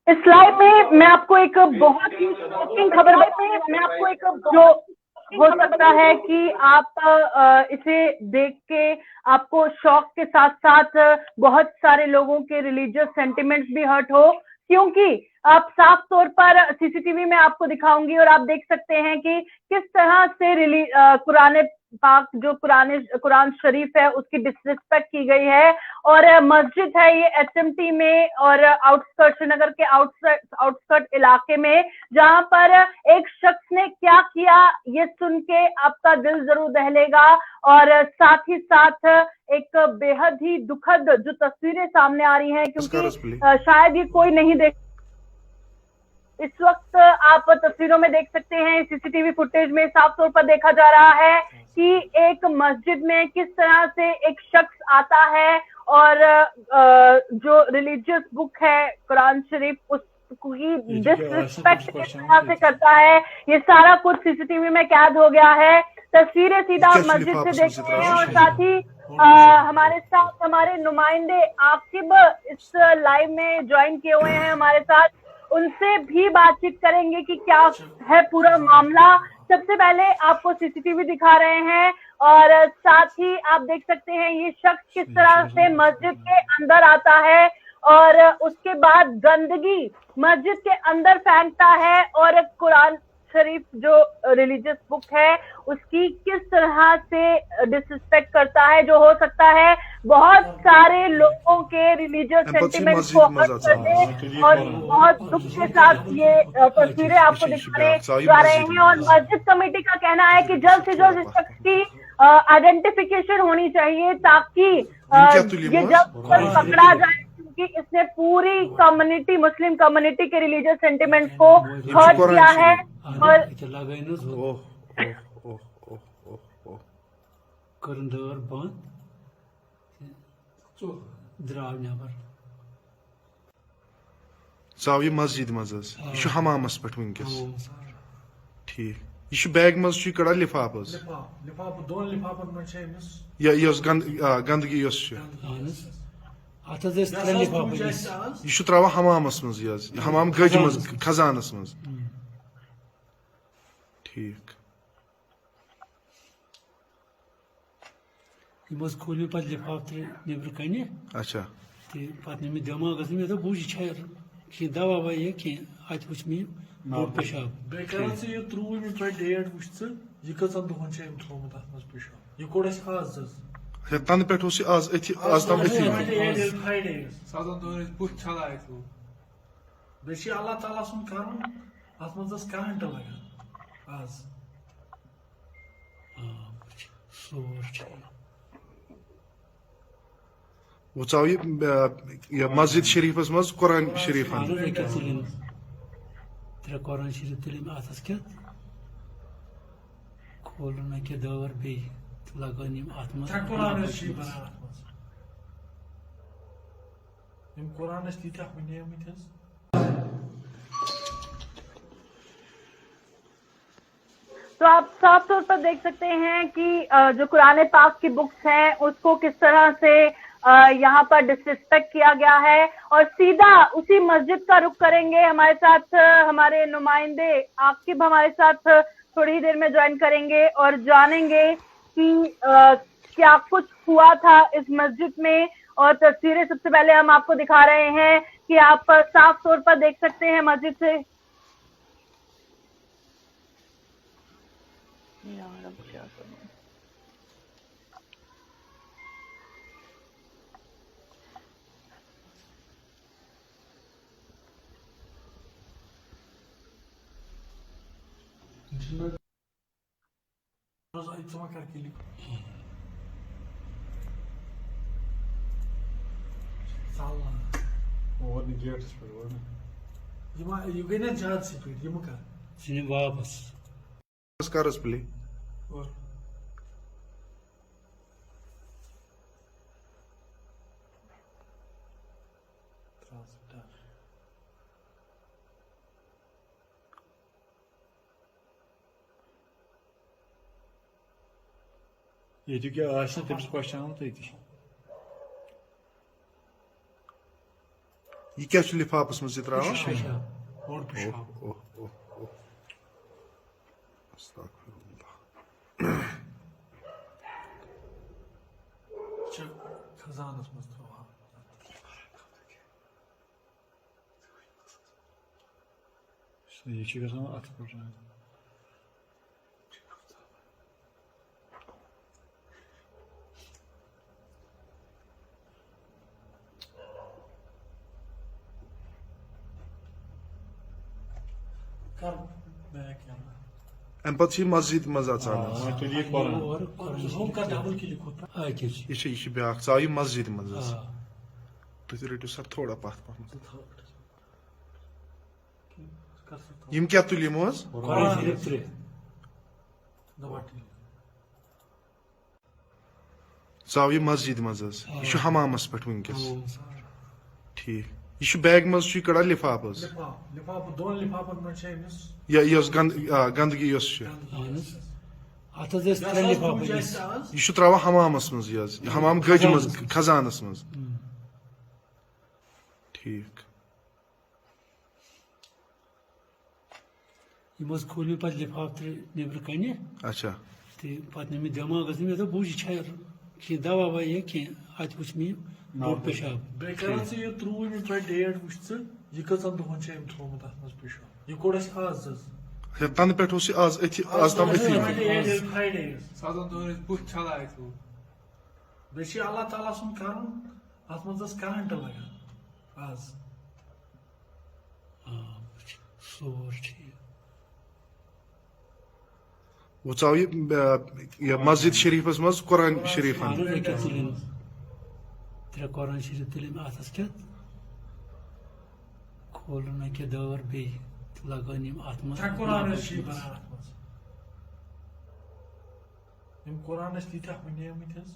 इस लाइव में मैं आपको एक बहुत ही शॉकिंग खबर में मैं आपको एक जो हो सकता है कि आप इसे देख के आपको शॉक के साथ साथ बहुत सारे लोगों के रिलीजियस सेंटिमेंट्स भी हर्ट हो, क्योंकि आप साफ तौर पर सीसीटीवी में आपको दिखाऊंगी और आप देख सकते हैं कि किस तरह से कुरान पाक जो कुरान शरीफ है उसकी डिसरिस्पेक्ट की गई है। और मस्जिद है ये एचएमटी में और आउटस्कर्ट श्रीनगर के आउटस्कर्ट इलाके में, जहां पर एक शख्स ने क्या किया ये सुन के आपका दिल जरूर दहलेगा। और साथ ही साथ एक बेहद ही दुखद जो तस्वीरें सामने आ रही हैं, क्योंकि शायद ये कोई नहीं देख, इस वक्त आप तस्वीरों में देख सकते हैं, सीसीटीवी फुटेज में साफ तौर पर देखा जा रहा है कि एक मस्जिद में किस तरह से एक शख्स आता है और जो रिलीजियस बुक है कुरान शरीफ उसकी डिसरिस्पेक्ट किस तरह से करता है, ये सारा कुछ सीसीटीवी में कैद हो गया है। तस्वीरें सीधा मस्जिद से देख रहे हैं और साथ ही हमारे साथ हमारे नुमाइंदे आकिब इस लाइव में ज्वाइन किए हुए हैं हमारे साथ, उनसे भी बातचीत करेंगे कि क्या है पूरा मामला। सबसे पहले आपको सीसीटीवी दिखा रहे हैं और साथ ही आप देख सकते हैं ये शख्स किस तरह से मस्जिद के अंदर आता है और उसके बाद गंदगी मस्जिद के अंदर फेंकता है और कुरान शरीफ जो रिलीजियस बुक है उसकी किस तरह से डिसरिस्पेक्ट करता है, जो हो सकता है बहुत सारे लोगों के रिलीजियस सेंटिमेंट को हर्ट कर दे। और बहुत दुख के साथ ये तस्वीरें आपको दिखाने जा रहे हैं और मस्जिद कमेटी का कहना है कि जल्द से जल्द इस शख्स की आइडेंटिफिकेशन होनी चाहिए ताकि ये जल्द पकड़ा जाए, क्योंकि इसने पूरी कम्युनिटी मुस्लिम कम्युनिटी के रिलीजियस सेंटिमेंट्स को हर्ट किया है। और ژاو ये मस्जिद मज यह हमामस पे वनकस ठीक यह बैग मज कड़ान लिफाफ गंदगी यह त्रा हमामस मज हमाम गज मज खजानस मज ठीक खोल पे लिफाफ नबर कन अच्छा पे मे दिमागस मे दोप बुझ कह दवा ववा ये कह अत वुच मे बोड़ पेशाब त्रुवुह डेट वुच यह कन दोहन थोमुत अत मज पेशाब यह कोड़ आज तन पे आज आज तम बे अल्लाह ताला सुन कर अत मज घंटा लगा आज वो षाव ये मस्जिद शरीफस मज कुरान शरीफ त्रे कुरान शरीफ तुलिम अथस क्या खोलन अके दवर बे लगन अत कुरान तीत वन तो आप साफ तौर पर देख सकते हैं कि जो कुरान पाक की बुक्स हैं उसको किस तरह से यहाँ पर डिसरिस्पेक्ट किया गया है। और सीधा उसी मस्जिद का रुख करेंगे, हमारे साथ हमारे नुमाइंदे आकिब हमारे साथ थोड़ी ही देर में ज्वाइन करेंगे और जानेंगे कि क्या कुछ हुआ था इस मस्जिद में। और तस्वीरें सबसे पहले हम आपको दिखा रहे हैं कि आप साफ तौर पर देख सकते हैं मस्जिद से यह गई ना ज्यादा स्पीड यह कर वापस करस प्ले ये क्या तमिस क्वेश्चन तथि یہ کیا چھ لفافس مز یہ تراوان پیشاب بوڑ پیشاب اوہ اوہ اوہ استغفر اللہ خزانس مز تراوان یہ چھ گژھان اتھ پٮ۪ٹھ کر بیک یالا ام پتہ مسجد مز اژان وۄنۍ تُلہِ یہِ قۄران اور ہم کر ڈبل کلک ہوتا یہ بیاکھ ژاو یہ مسجد مز تُہۍ رٔٹِو سر تھوڑا پتھ پہم کر سکتا یم کیا تُلۍ یمو حظ قرآن شریف 3 دباٹی ژاو یہ مسجد مز یہ حمامس پہ ونکس ٹھیک یہ بیگ مز کڑان لفاف حظ لفاف دون لفافن من امس یہ گندگی یس اتھ حظ ٲسۍ 3 لفاف أنِتھ یہ تراوان حمامس مز یہ حمام گج مز خزانس مز ٹھیک یِم حظ کھوٗل مےٚ پتہٕ لفاف 3 نیٚبرٕ کَنہِ اچھا تہٕ پتہٕ نیوٗ مےٚ دٮ۪ماغس مےٚ دوٚپ بہٕ وٕچھِ چھا کینٛہہ دوا ووا یا کینٛہہ اتہِ وٕچھ مےٚ یہِ بوٚڑ پیشاب بیٚیہِ کران ژٕ یہِ ترٛوو ییٚمِس تۄہہِ ڈیٹ وٕچھ ژٕ یہِ کٔژن دۄہن چھُ أمۍ تھوٚومُت اتھ منٛز پیشاب یہِ کوٚر اَسہِ آز حظ اچھا تنہٕ پٮ۪ٹھ اوس یہ آز أتھی آز تام أتھی فرٛایڈے سادن دۄہن ٲسۍ بُتھ چھلان اَتہِ ہُہ بیٚیہِ چھُ اللہ تعالیٰ سُنٛد کرُن اتھ منٛز ٲس کرنٹ لگان آز سور ٹھیک وہ ژاو یہ مسجد شریفس مز قرآن شریف اہن حظ أکیٛاہ تُلِم 3 قرآن شریٖف تُلِم اتھس کٮ۪تھ کھولُن أکیٛاہ دٲر بیٚیہِ تہٕ لگٲوِن یِم اتھ منٛز ترٛےٚ قرآن ٲسۍ چھِ بنان اتھ منٛز یِم قرآن ٲسۍ تیٖتیٛاہ بنیمٕتۍ حظ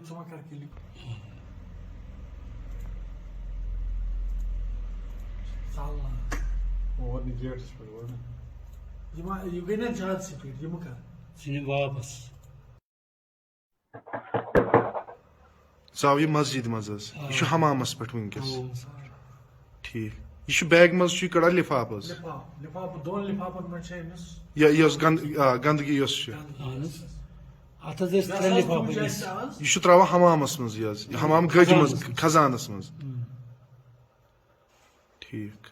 ژٕ ما کر کلک ژلنا اور نہٕ گیٹس پٮ۪ٹھ اور نہٕ یہِ گٔے نا زیادٕ سپیٖڈ یہِ مہ کر ژٕ نہِ واپس ژاو یہ مسجد مز یہ حمامس پہ ونکس ٹھیک یہ بیگ مز کڑان لفاف حظ لفاف دون لفافن من امس یہ گندگی یس اہن حظ اتھ حظ ٲسۍ 3 لفاف أنِتھ یہ تراوان حمامس مز یہ حمام گج مز خزانس مز ٹھیک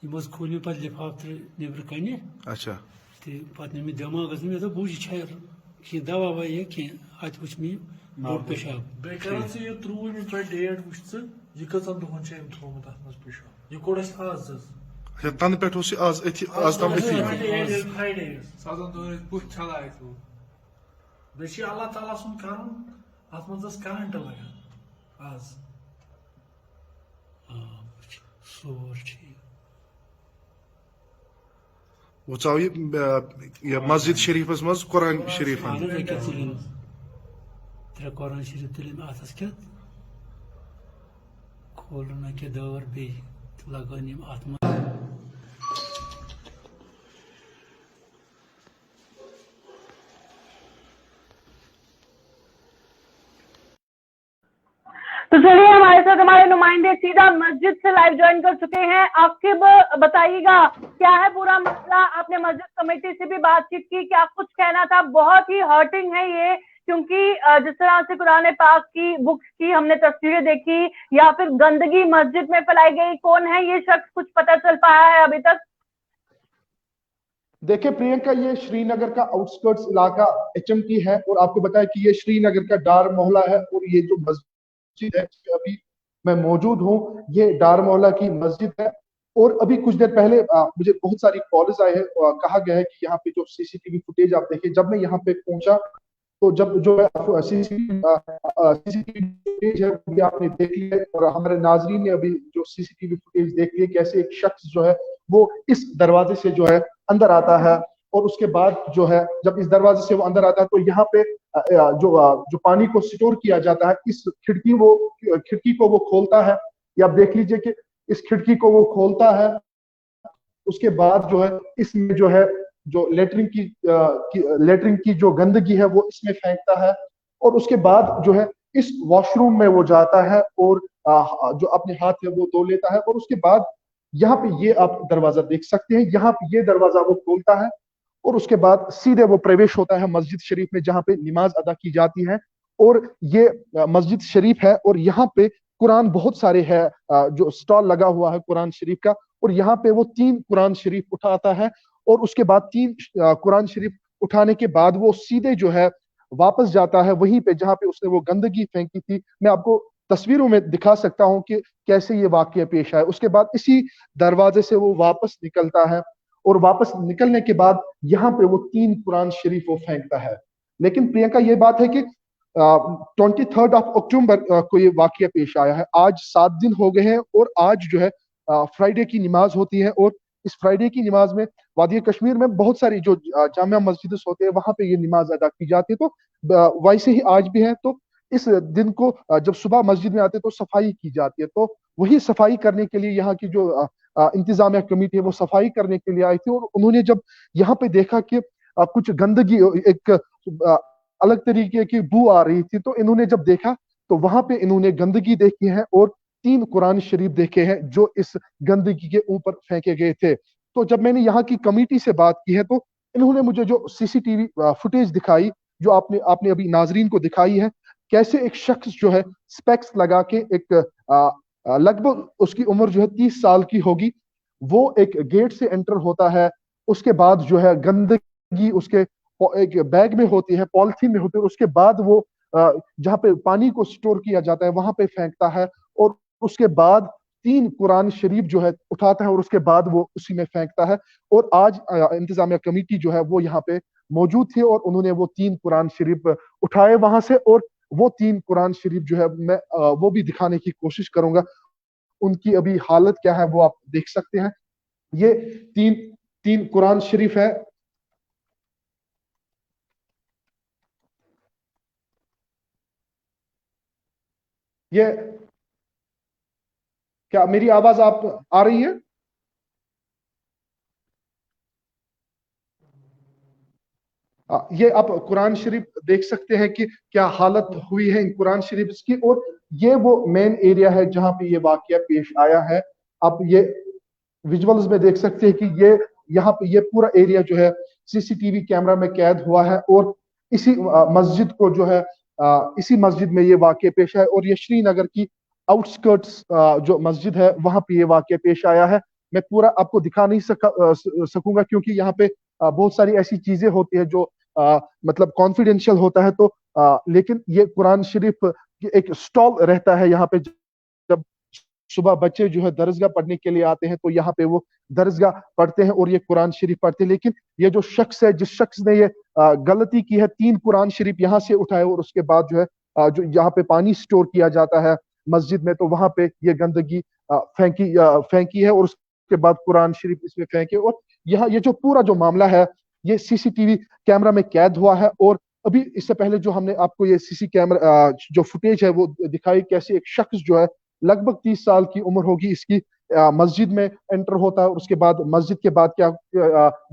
یِم حظ کھوٗل مےٚ پتہٕ لفاف 3 نیٚبرٕ کَنہِ اچھا تہٕ پتہٕ نیوٗ مےٚ دٮ۪ماغس مےٚ دوٚپ بہٕ وٕچھِ چھا کینٛہہ دوا ووا یا کینٛہہ اتہِ وٕچھ مےٚ یہِ بوٚڑ پیشاب بیٚیہِ کران ژٕ یہِ ترٛوو ییٚمِس تۄہہِ ڈیٹ وٕچھ ژٕ یہِ کٔژن دۄہن چھُ أمۍ تھوٚومُت اتھ منٛز پیشاب یہِ کوٚر اَسہِ آز حظ اچھا تنہٕ پٮ۪ٹھ اوس یہ آز أتھی آز تام أتھی فرٛایڈے سادن دۄہن ٲسۍ بُتھ چھلان اَتہِ ہُہ بیٚیہِ چھُ اللہ تعالیٰ سُنٛد کرُن اتھ منٛز ٲس کرنٹ لگان آز سور ٹھیک وہ ژاو یہ مسجد شریفس مز قرآن شریف اہن حظ أکیٛاہ تُلِم 3 قرآن شریٖف تُلِم اتھس کٮ۪تھ کھولُن أکیٛاہ دٲر بیٚیہِ تہٕ لگٲوِن یِم اتھ منٛز تو چلیے ہمارے ساتھ ہمارے نمائندے سیدھا مسجد سے لائیو جوائن کر چکے ہیں عاقب بتائیے گا کیا ہے پورا مسئلہ آپ نے مسجد کمیٹی سے بھی بات چیت کی کیا کچھ کہنا تھا بہت ہی ہرٹنگ ہے یہ کیونکہ جس طرح سے قرآن پاک کی بکس کی ہم نے تصویریں دیکھی یا پھر گندگی مسجد میں پھیلائی گئی کون ہے یہ شخص کچھ پتہ چل پایا ہے ابھی تک देखिए प्रियंका, ये श्रीनगर का आउटस्कर्ट्स इलाका HMT है, और आपको बताया कि ये श्रीनगर का डार मोहल्ला है, और ये जो मस्जिद है जिसमें अभी मैं मौजूद हूँ, ये डार मोहल्ला की मस्जिद है। और अभी कुछ देर पहले मुझे बहुत सारी कॉल्स आए हैं, कहा गया है कि यहाँ पे जो CCTV फुटेज आप देखिए, जब मैं यहाँ पे पहुंचा तो जब जो CCTV फुटेज है वो भी आपने देख लिया है, और हमारे नाजरीन ने अभी जो CCTV फुटेज देख लिया कैसे एक शख्स जो है वो इस दरवाजे से जो है अंदर आता है, और उसके बाद जो है जब इस दरवाजे से वो अंदर आता है तो यहाँ पे जो पानी को स्टोर किया जाता है, इस खिड़की को वो खोलता है। ये आप देख लीजिए कि इस खिड़की को वो खोलता है, उसके बाद जो है इसमें जो है जो लेटरिन की जो गंदगी है वो इसमें फेंकता है, और उसके बाद जो है इस वॉशरूम में वो जाता है और जो अपने हाथ है वो धो लेता है, और उसके बाद यहाँ पे ये आप दरवाजा देख सकते हैं, यहाँ पे ये दरवाजा वो खोलता है, और उसके बाद सीधे वो प्रवेश होता है मस्जिद शरीफ में जहाँ पे नमाज अदा की जाती है। और ये मस्जिद शरीफ है, और यहाँ पे कुरान बहुत सारे है, जो स्टॉल लगा हुआ है कुरान शरीफ का, और यहाँ पे वो 3 कुरान शरीफ उठाता है, और उसके बाद 3 कुरान शरीफ उठाने के बाद वो सीधे जो है वापस जाता है वहीं पे जहाँ पे उसने वो गंदगी फेंकी थी। मैं आपको तस्वीरों में दिखा सकता हूँ कि कैसे ये वाकया पेश आया। उसके बाद इसी दरवाजे से वो वापस निकलता है, और वापस निकलने के बाद यहाँ पे वो 3 कुरान शरीफ वो फेंकता है। लेकिन प्रियंका, ये बात है कि 23 अक्टूबर को ये वाकया पेश आया है। आज 7 दिन हो गए हैं, और आज जो है फ्राइडे की नमाज होती है, और इस फ्राइडे की नमाज में वादी कश्मीर में बहुत सारी जो जामिया मस्जिद होते हैं वहां पे ये नमाज अदा की जाती है। तो वैसे ही आज भी है, तो इस दिन को जब सुबह मस्जिद में आते हैं तो सफाई की जाती है। तो वही सफाई करने के लिए यहाँ की जो इंतजामिया कमेटी है वो सफाई करने के लिए आई थी, और उन्होंने जब यहाँ पे देखा कि कुछ गंदगी, एक अलग तरीके की बू आ रही थी, तो इन्होंने जब देखा तो वहां पे इन्होंने गंदगी देखी है, और 3 कुरान शरीफ देखे हैं जो इस गंदगी के ऊपर फेंके गए थे। तो जब मैंने यहाँ की कमेटी से बात की है तो इन्होंने मुझे जो CCTV फुटेज दिखाई, जो आपने अभी नाजरीन को दिखाई है, कैसे एक शख्स जो है स्पेक्स लगा के, एक लगभग उसकी उम्र जो है 30 साल की होगी, वो एक गेट से एंटर होता है। उसके बाद जो है गंदगी उसके एक बैग में होती है, पॉलिथीन में होती है, उसके बाद वो जहाँ पे पानी को स्टोर किया जाता है वहां पे फेंकता है, और उसके बाद 3 कुरान शरीफ जो है उठाता है, और उसके बाद वो उसी में फेंकता है। और आज इंतजामिया कमेटी जो है वो यहाँ पे मौजूद थी, और उन्होंने वो 3 कुरान शरीफ उठाए वहां से, और वो 3 कुरान शरीफ जो है मैं वो भी दिखाने की कोशिश करूंगा। उनकी अभी हालत क्या है वो आप देख सकते हैं। ये तीन तीन कुरान शरीफ है। ये क्या मेरी आवाज आप आ रही है? ये आप कुरान शरीफ देख सकते हैं कि क्या हालत हुई है इन कुरान शरीफ की, और ये वो मेन एरिया है जहां पे ये वाकया पेश आया है। आप ये विजुअल्स में देख सकते हैं कि ये यहाँ पे ये पूरा एरिया जो है CCTV कैमरा में कैद हुआ है, और इसी मस्जिद को जो है इसी मस्जिद में ये वाकया पेश आया, और ये श्रीनगर की आउटस्कर्ट्स जो मस्जिद है वहां पे ये वाकया पेश आया है। मैं पूरा आपको दिखा नहीं सकूंगा क्योंकि यहाँ पे बहुत सारी ऐसी चीजें होती है जो मतलब कॉन्फिडेंशियल होता है, तो लेकिन ये कुरान शरीफ एक स्टॉल रहता है यहाँ पे। जब सुबह बच्चे जो है दरसगाह पढ़ने के लिए आते हैं तो यहाँ पे वो दरसगाह पढ़ते हैं और ये कुरान शरीफ पढ़ते हैं। लेकिन ये जो शख्स है, जिस शख्स ने ये गलती की है, 3 कुरान शरीफ यहाँ से उठाए और उसके बाद जो है जो यहाँ पे पानी स्टोर किया जाता है मस्जिद में, तो वहां पे ये गंदगी फेंकी है और उसके बाद कुरान शरीफ इसमें फेंके। और यहाँ ये जो पूरा जो मामला है ये CCTV कैमरा में कैद हुआ है। और अभी इससे पहले जो हमने आपको ये CC कैमरा जो फुटेज है वो दिखाई, कैसे एक शख्स जो है लगभग 30 साल की उम्र होगी इसकी, मस्जिद में एंटर होता है और उसके बाद मस्जिद के बाद क्या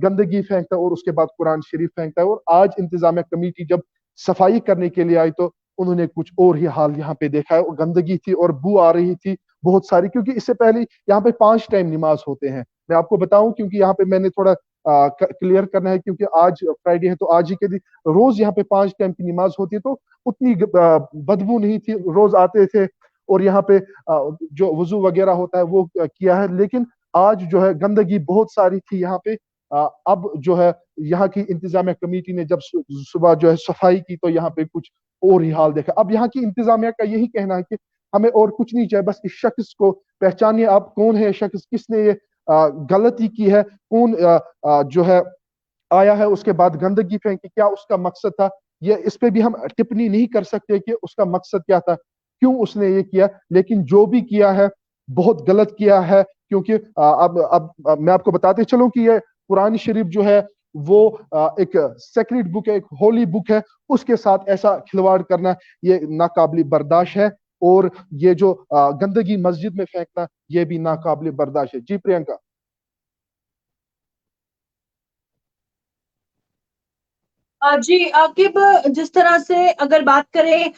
गंदगी फेंकता है और उसके बाद कुरान शरीफ फेंकता है। और आज इंतजामिया कमेटी जब सफाई करने के लिए आई तो उन्होंने कुछ और ही हाल यहाँ पे देखा है। और गंदगी थी और बू आ रही थी बहुत सारी, क्योंकि इससे पहले यहाँ पे 5 टाइम नमाज होते हैं। मैं आपको बताऊं क्योंकि यहाँ पे मैंने थोड़ा क्लियर करना है, क्योंकि आज फ्राइडे है तो आज ही के दिन रोज यहाँ पे 5 टाइम की नमाज होती है, तो उतनी बदबू नहीं थी। रोज आते थे और यहाँ पे जो वजू वगैरह होता है वो किया है। लेकिन आज जो है गंदगी बहुत सारी थी यहाँ पे, अब जो है यहाँ की इंतजामिया कमेटी ने जब सुबह जो है सफाई की तो यहाँ पे कुछ और ही हाल देखा। अब यहाँ की इंतजामिया का यही कहना है कि हमें और कुछ नहीं चाहिए, बस इस शख्स को पहचानिए, आप कौन है शख्स, किसने ये गलती की है, कौन जो है आया है उसके बाद गंदगी फेंकी, क्या उसका मकसद था। ये इस पे भी हम टिप्पणी नहीं कर सकते कि उसका मकसद क्या था, क्यों उसने ये किया, लेकिन जो भी किया है बहुत गलत किया है। क्योंकि अब मैं आपको बताते चलूं कि ये कुरान शरीफ जो है वो एक सेक्रेट बुक है, एक होली बुक है, उसके साथ ऐसा खिलवाड़ करना ये नाकाबिल बर्दाश्त है। और ये जो गंदगी मस्जिद में फेंकना ये भी नाकाबिल बर्दाश्त है। जी प्रियंका। जी आकिब, जिस तरह से अगर बात करें,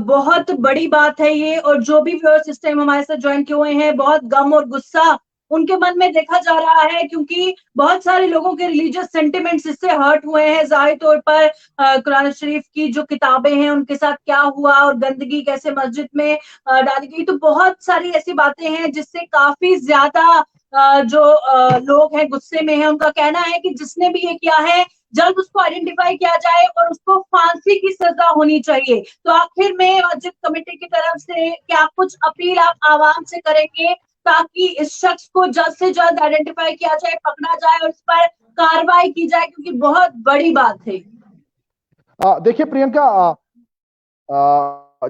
बहुत बड़ी बात है ये, और जो भी व्यूअर्स इस टाइम हमारे साथ ज्वाइन किए हुए हैं, बहुत गम और गुस्सा उनके मन में देखा जा रहा है, क्योंकि बहुत सारे लोगों के रिलीजियस सेंटिमेंट्स इससे हर्ट हुए हैं। जाहिर तौर पर कुरान शरीफ की जो किताबें हैं उनके साथ क्या हुआ और गंदगी कैसे मस्जिद में डाली गई, तो बहुत सारी ऐसी बातें हैं जिससे काफी ज्यादा जो लोग हैं गुस्से में हैं। उनका कहना है कि जिसने भी ये किया है जल्द उसको आइडेंटिफाई किया जाए और उसको फांसी की सजा होनी चाहिए। तो आखिर में मस्जिद कमेटी की तरफ से क्या कुछ अपील आप आवाम से करेंगे ताकि इस शख्स को जल्द से जल्द आइडेंटिफाई किया जाए, पकड़ा जाए और इस पर कार्रवाई की जाए, क्योंकि बहुत बड़ी बात है। देखिए प्रियंका,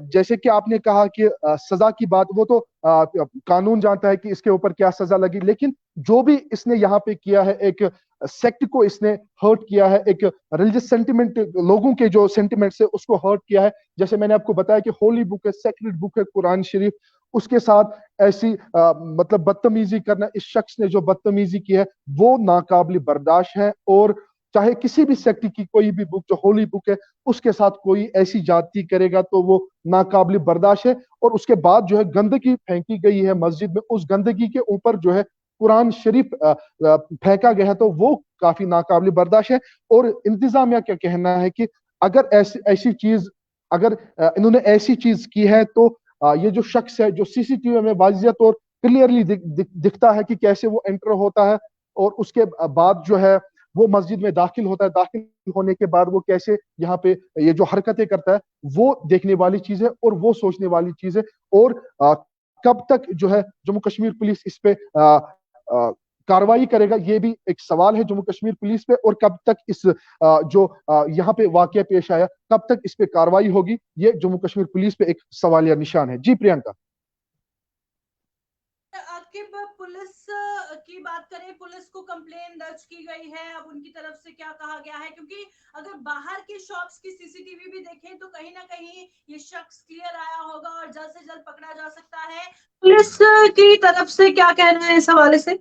जैसे कि आपने कहा कि सजा की बात, वो तो कानून जानता है कि इसके ऊपर क्या सजा लगी, लेकिन जो भी इसने यहाँ पे किया है, एक सेक्ट को इसने हर्ट किया है, एक रिलीजियस सेंटिमेंट, लोगों के जो सेंटिमेंट है उसको हर्ट किया है। जैसे मैंने आपको बताया कि होली बुक है, सेक्रेट बुक है कुरान शरीफ, उसके साथ ऐसी मतलब बदतमीजी करना, इस शख्स ने जो बदतमीजी की है वो नाकाबिल बर्दाश्त है। और चाहे किसी भी सेक्ट की कोई भी बुक जो होली बुक है उसके साथ कोई ऐसी जाति करेगा तो वो नाकाबिल बर्दाश्त है। और उसके बाद जो है गंदगी फेंकी गई है मस्जिद में, उस गंदगी के ऊपर जो है कुरान शरीफ फेंका गया है, तो वो काफी नाकाबिल बर्दाश्त है। और इंतजामिया क्या कहना है कि अगर ऐसी चीज, अगर इन्होंने ऐसी चीज की है तो ये जो शख्स है, जो सीसीटीवी में वाज़ियत और क्लियरली दिखता है कि कैसे वो एंटर होता है और उसके बाद जो है वो मस्जिद में दाखिल होता है, दाखिल होने के बाद वो कैसे यहाँ पे ये जो हरकतें करता है, वो देखने वाली चीज है और वो सोचने वाली चीज है। और कब तक जो है जम्मू कश्मीर पुलिस इस पे कार्रवाई करेगा, ये भी एक सवाल है जम्मू कश्मीर पुलिस पे। और कब तक इस जो यहाँ पे वाकया पेश आया, कब तक इस पे कार्रवाई होगी, ये जम्मू कश्मीर पुलिस पे एक सवालिया निशान है। जी प्रियंका। पुलिस की बात करें, पुलिस को कंप्लेन दर्ज की गई है, अब उनकी तरफ से क्या कहा गया है, क्योंकि अगर बाहर की शॉप्स की सीसीटीवी भी देखें तो कहीं ना कहीं ये शख्स क्लियर आया होगा और जल्द से जल्द पकड़ा जा सकता है। पुलिस की तरफ से क्या कहना है इस हवाले से?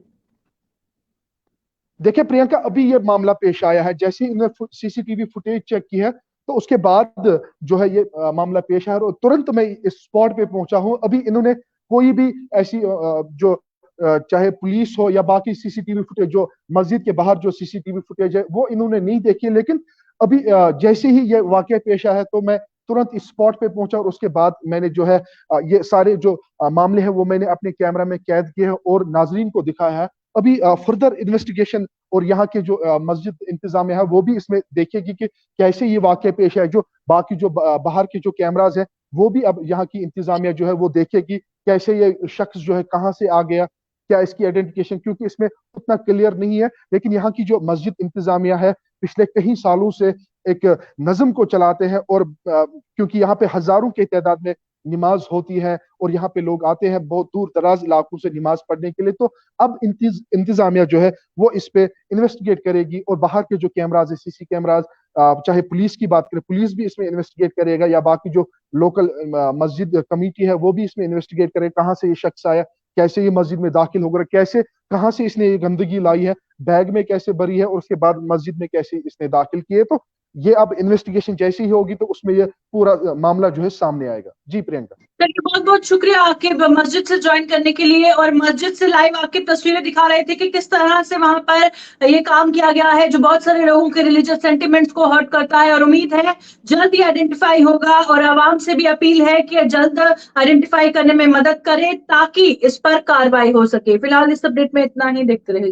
देखिए प्रियंका, अभी ये मामला पेश आया है, जैसे इन्होंने सीसीटीवी फुटेज चेक की है तो उसके बाद जो है ये मामला पेश आया और तुरंत मैं इस स्पॉट पे पहुंचा हूं। अभी इन्होंने कोई भी ऐसी जो चाहे पुलिस हो या बाकी सीसीटीवी फुटेज, जो मस्जिद के बाहर जो सीसीटीवी फुटेज है वो इन्होंने नहीं देखी, लेकिन अभी जैसे ही ये वाकया पेश आया है तो मैं तुरंत इस स्पॉट पे पहुंचा और उसके बाद मैंने जो है ये सारे जो मामले हैं वो मैंने अपने कैमरा में कैद किए हैं और नाजरीन को दिखाया है। अभी फर्दर इन्वेस्टिगेशन और यहाँ के जो मस्जिद इंतजामिया है वो भी इसमें देखेगी कि कैसे ये वाकया पेश है। जो बाकी जो बाहर के जो कैमराज हैं वो भी अब यहाँ की इंतजामिया जो है वो देखेगी कैसे ये शख्स जो है कहाँ से आ गया, क्या इसकी आइडेंटिफिकेशन, क्योंकि इसमें उतना क्लियर नहीं है। लेकिन यहाँ की जो मस्जिद इंतजामिया है पिछले कई सालों से एक नज्म को चलाते हैं और क्योंकि यहाँ पे हजारों के तादाद में नमाज होती है और यहाँ पे लोग आते हैं बहुत दूर दराज इलाकों से नमाज पढ़ने के लिए, तो अब इंतजामिया जो है वो इस पे इन्वेस्टिगेट करेगी और बाहर के जो कैमराज है, सीसी कैमराज, चाहे पुलिस की बात करें, पुलिस भी इसमें इन्वेस्टिगेट करेगा या बाकी जो लोकल मस्जिद कमेटी है वो भी इसमें इन्वेस्टिगेट करे कहाँ से ये शख्स आया, कैसे ये मस्जिद में दाखिल होगा, कैसे कहाँ से इसने ये गंदगी लाई है, बैग में कैसे भरी है और उसके बाद मस्जिद में कैसे इसने दाखिल किए। तो ये अब इन्वेस्टिगेशन जैसी ही होगी तो उसमें ये पूरा मामला जो है सामने आएगा। जी प्रियंका। चलिए, बहुत बहुत शुक्रिया आकिब मस्जिद से ज्वाइन करने के लिए, और मस्जिद से लाइव आकिब तस्वीरें दिखा रहे थे कि किस तरह से वहां पर ये काम किया गया है जो बहुत सारे लोगों के रिलीजियस सेंटिमेंट्स को हर्ट करता है। और उम्मीद है जल्द ही आइडेंटिफाई होगा और आवाम से भी अपील है कि जल्द आइडेंटिफाई करने में मदद करे ताकि इस पर कार्रवाई हो सके। फिलहाल इस अपडेट में इतना ही, देखते रहिए।